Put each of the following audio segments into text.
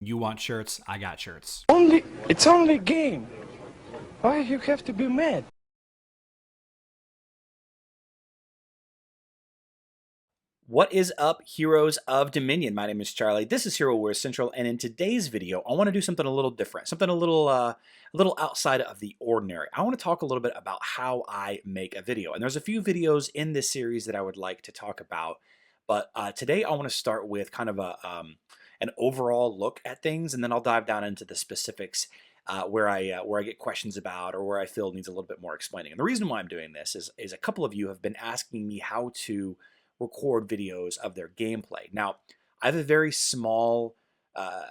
You want shirts? I got shirts. It's only a game. Why you have to be mad? What is up, heroes of Dominion? My name is Charlie. This is Hero Wars Central, and in today's video, I want to do something a little different, something a little outside of the ordinary. I want to talk a little bit about how I make a video, and there's a few videos in this series that I would like to talk about. But today, I want to start with kind of an overall look at things, and then I'll dive down into the specifics where I get questions about or where I feel needs a little bit more explaining. And the reason why I'm doing this is a couple of you have been asking me how to record videos of their gameplay. Now, I have a very small uh,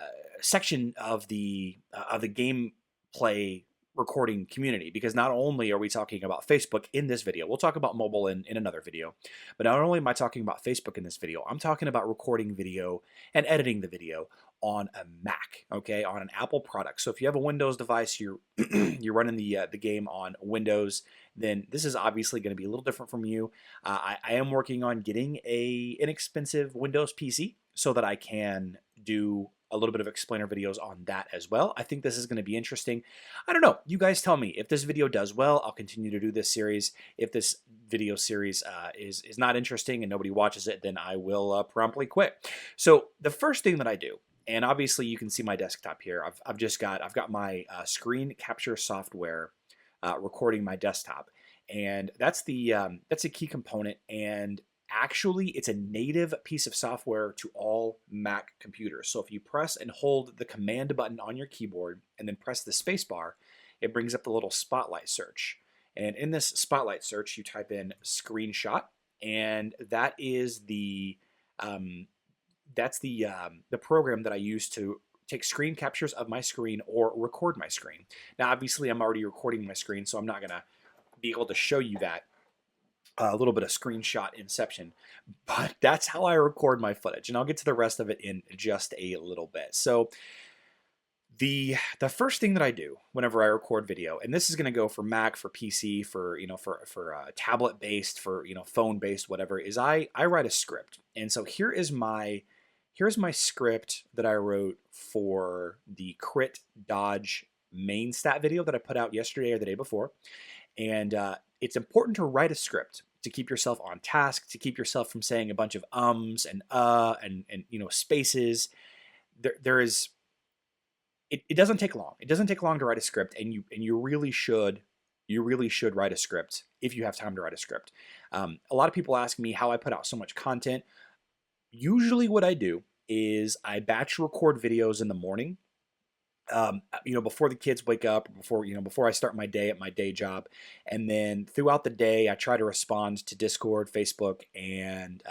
section of the gameplay recording community, because not only are we talking about Facebook in this video, we'll talk about mobile in another video, but not only am I talking about Facebook in this video, I'm talking about recording video and editing the video on a Mac, okay, on an Apple product. So if you have a Windows device, you're you're running the game on Windows, then this is obviously going to be a little different from you. I am working on getting a inexpensive Windows PC so that I can do a little bit of explainer videos on that as well. I think this is going to be interesting. I don't know. You guys tell me. If this video does well, I'll continue to do this series. If this video series is not interesting and nobody watches it, then I will promptly quit. So the first thing that I do, and obviously you can see my desktop here. I've got my screen capture software recording my desktop, and that's a key component. And actually, it's a native piece of software to all Mac computers. So if you press and hold the command button on your keyboard and then press the space bar, it brings up the little spotlight search. And in this spotlight search, you type in screenshot, and that is um, the program that I use to take screen captures of my screen or record my screen. Now, obviously, I'm already recording my screen, so I'm not gonna be able to show you that a little bit of screenshot inception, but that's how I record my footage, and I'll get to the rest of it in just a little bit. So the first thing that I do whenever I record video, and this is going to go for Mac, for PC, for tablet based, for phone based, whatever, is I write a script. And so here's my script that I wrote for the crit dodge main stat video that I put out yesterday or the day before. And it's important to write a script to keep yourself on task, to keep yourself from saying a bunch of ums and and spaces. There is it doesn't take long. It doesn't take long to write a script, and you really should write a script if you have time to write a script. A lot of people ask me how I put out so much content. Usually, what I do is I batch record videos in the morning, before the kids wake up, before I start my day at my day job, and then throughout the day, I try to respond to Discord, Facebook, and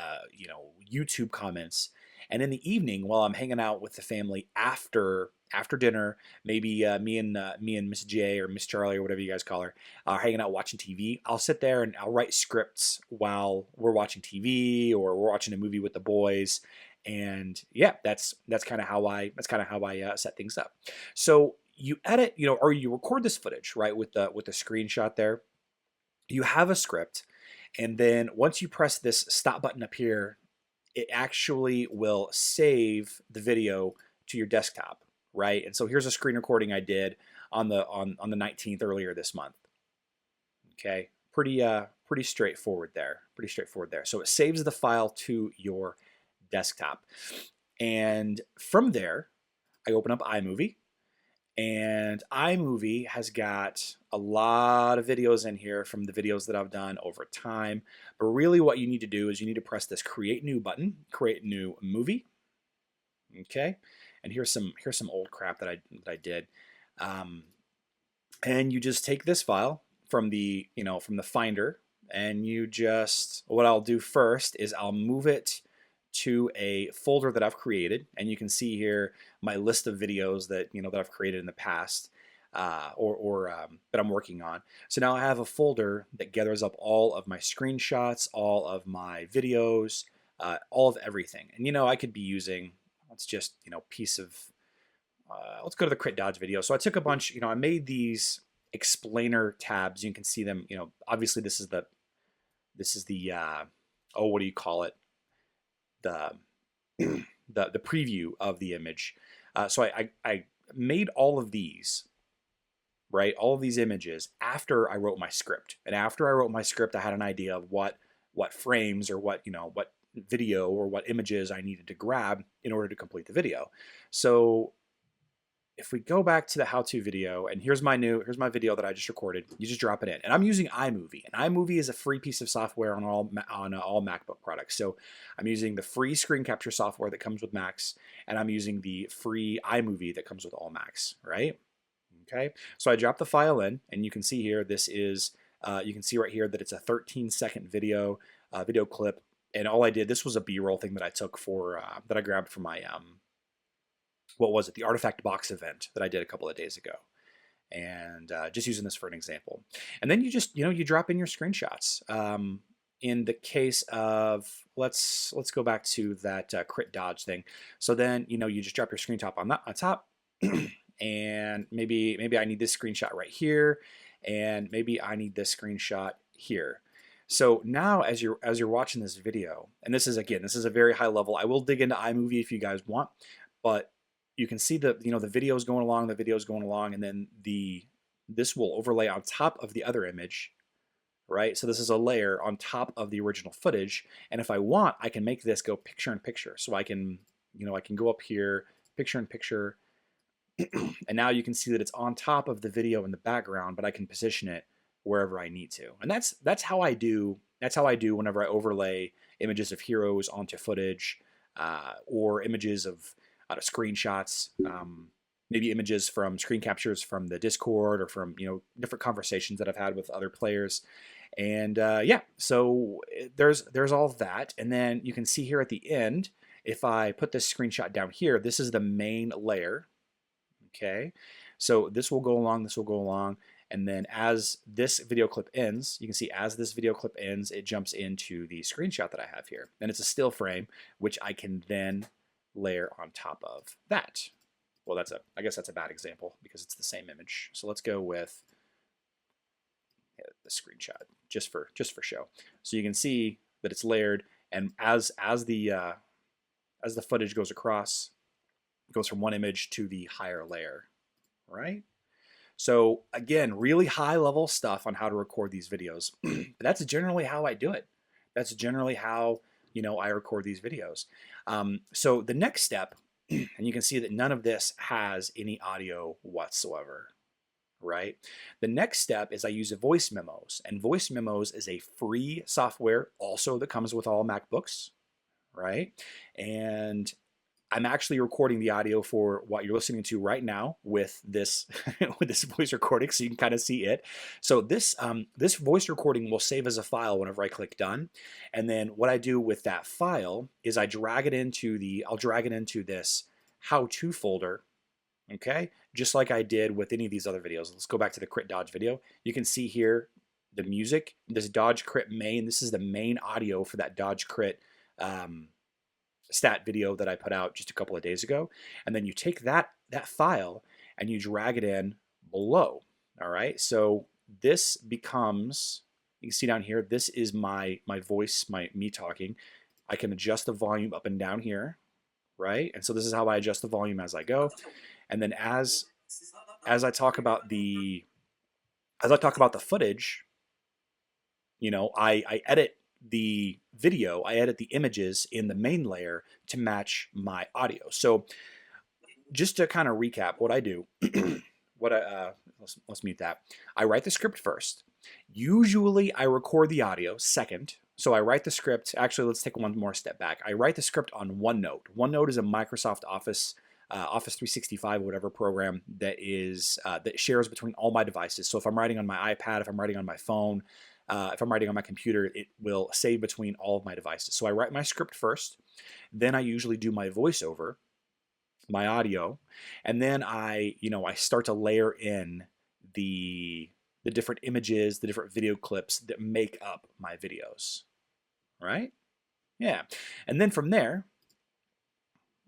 YouTube comments. And in the evening, while I'm hanging out with the family after dinner, maybe me and Miss J or Miss Charlie or whatever you guys call her are hanging out watching TV. I'll sit there and I'll write scripts while we're watching TV or we're watching a movie with the boys. And yeah, that's kind of how I set things up. So you edit, or you record this footage, right, with the screenshot there. You have a script, and then once you press this stop button up here, it actually will save the video to your desktop, right? And so here's a screen recording I did on the 19th earlier this month. Okay, pretty straightforward there. Pretty straightforward there. So it saves the file to your desktop. And from there, I open up iMovie, and iMovie has got a lot of videos in here from the videos that I've done over time. But really what you need to do is you need to press this create new button, create new movie. Okay. And here's some old crap that I did. Um, and you just take this file from the Finder, and what I'll do first is I'll move it to a folder that I've created, and you can see here my list of videos that that I've created in the past, or that I'm working on. So now I have a folder that gathers up all of my screenshots, all of my videos, all of everything. And I could be using, let's just piece of let's go to the crit dodge video. So I took a bunch, I made these explainer tabs. You can see them. Obviously this is the oh, what do you call it? The the preview of the image. So I made all of these, right? All of these images after I wrote my script. And after I wrote my script, I had an idea of what frames or what, what video or what images I needed to grab in order to complete the video. So if we go back to the how-to video, and here's my video that I just recorded. You just drop it in, and I'm using iMovie. And iMovie is a free piece of software on all MacBook products. So I'm using the free screen capture software that comes with Macs, and I'm using the free iMovie that comes with all Macs, right? Okay. So I dropped the file in, and you can see here this is you can see right here that it's a 13-second video clip, and all I did, this was a B-roll thing that I took for that I grabbed from my what was it, the Artifact Box event that I did a couple of days ago, and just using this for an example. And then you just you drop in your screenshots. In the case of let's go back to that crit dodge thing. So then you just drop your screen top on top, and maybe I need this screenshot right here, and maybe I need this screenshot here. So now as you're watching this video, and this is a very high level. I will dig into iMovie if you guys want, but you can see the the video's going along, and then this will overlay on top of the other image, right? So this is a layer on top of the original footage, and if I want, I can make this go picture in picture. So I can I can go up here, picture in picture, and now you can see that it's on top of the video in the background, but I can position it wherever I need to. And that's how I do whenever I overlay images of heroes onto footage, or images of screenshots, maybe images from screen captures from the Discord or from different conversations that I've had with other players. And yeah, so there's all of that. And then you can see here at the end, if I put this screenshot down here, this is the main layer. Okay, so this will go along, and then as this video clip ends, you can see as this video clip ends, it jumps into the screenshot that I have here, and it's a still frame, which I can then layer on top of that. Well, I guess that's a bad example because it's the same image. So let's go with the screenshot just for show. So you can see that it's layered, and as the footage goes across, it goes from one image to the higher layer, right? So again, really high level stuff on how to record these videos. But that's generally how I do it. That's generally how I record these videos. So the next step, and you can see that none of this has any audio whatsoever, right? The next step is I use voice memos, and voice memos is a free software also that comes with all MacBooks, right? And I'm actually recording the audio for what you're listening to right now with this with this voice recording, so you can kind of see it. So this this voice recording will save as a file whenever I click done, and then what I do with that file is I'll drag it into this how-to folder. Okay, just like I did with any of these other videos. Let's go back to the crit dodge video. You can see here the music, this dodge crit main. This is the main audio for that dodge crit stat video that I put out just a couple of days ago, and then you take that file and you drag it in below. All right, so this becomes, you can see down here, this is my voice, me talking. I can adjust the volume up and down here, right? And so this is how I adjust the volume as I go. And then as I talk about the footage, I edit the video, I edit the images in the main layer to match my audio. So just to kind of recap what I do, let's mute that. I write the script first. Usually I record the audio second. So I write the script. Actually, let's take one more step back. I write the script on OneNote. OneNote is a Microsoft Office 365, whatever program that shares between all my devices. So if I'm writing on my iPad, if I'm writing on my phone, if I'm writing on my computer, it will save between all of my devices. So I write my script first, then I usually do my voiceover, my audio, and then I start to layer in the different images, the different video clips that make up my videos, right? Yeah, and then from there,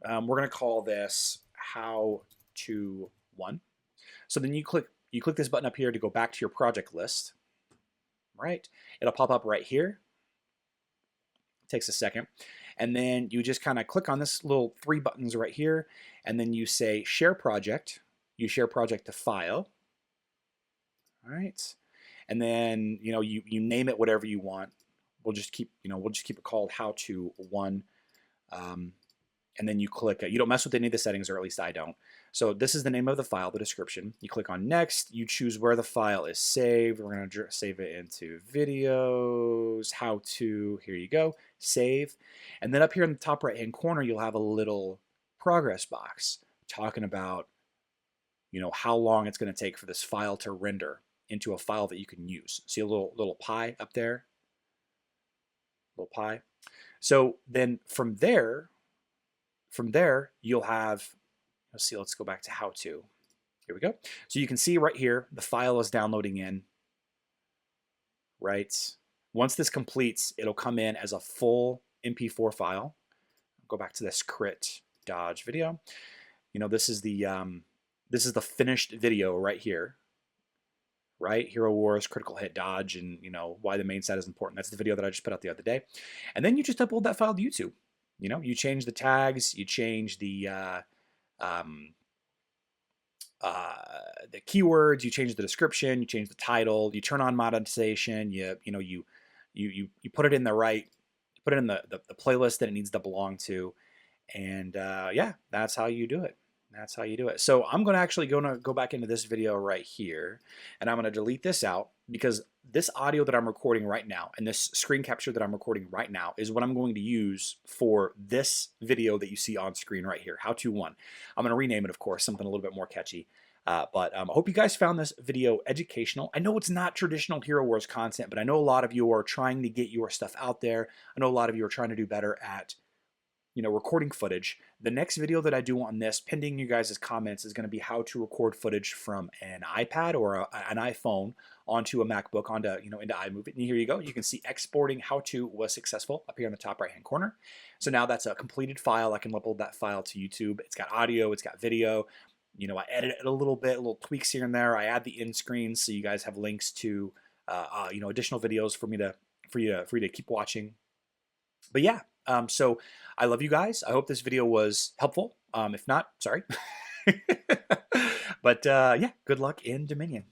we're gonna call this how to 1. So then you click this button up here to go back to your project list. Right, it'll pop up right here. It takes a second, And then you just kind of click on this little 3 buttons right here, and then you say share project. You share project to file. All right. And then, you name it whatever you want. We'll just keep it called how to 1. And then you click, you don't mess with any of the settings, or at least I don't. So this is the name of the file, the description. You click on next, you choose where the file is saved. We're going to save it into videos, how to, here you go, save. And then up here in the top right hand corner, you'll have a little progress box talking about, how long it's going to take for this file to render into a file that you can use. See a little pie up there? Little pie. So then from there, you'll have, let's go back to how to. Here we go. So you can see right here, the file is downloading in, right? Once this completes, it'll come in as a full MP4 file. Go back to this crit dodge video. This is the finished video right here, right? Hero Wars, critical hit dodge, and why the main set is important. That's the video that I just put out the other day. And then you just upload that file to YouTube. You change the tags, you change the keywords, you change the description, you change the title, you turn on monetization, you put it in the right, you put it in the playlist that it needs to belong to, and yeah, that's how you do it. That's how you do it. So I'm going to actually go back into this video right here, and I'm going to delete this out, because this audio that I'm recording right now and this screen capture that I'm recording right now is what I'm going to use for this video that you see on screen right here, how to 1. I'm going to rename it, of course, something a little bit more catchy. But I hope you guys found this video educational. I know it's not traditional Hero Wars content, but I know a lot of you are trying to get your stuff out there. I know a lot of you are trying to do better at recording footage. The next video that I do on this, pending you guys' comments, is going to be how to record footage from an iPad or an iPhone onto a MacBook, into iMovie. And here you go. You can see exporting how to was successful up here in the top right-hand corner. So now that's a completed file. I can upload that file to YouTube. It's got audio. It's got video. I edit it a little bit, little tweaks here and there. I add the end screens so you guys have links to, additional videos for you to keep watching. But yeah. So I love you guys. I hope this video was helpful. If not, sorry. But yeah, good luck in Dominion.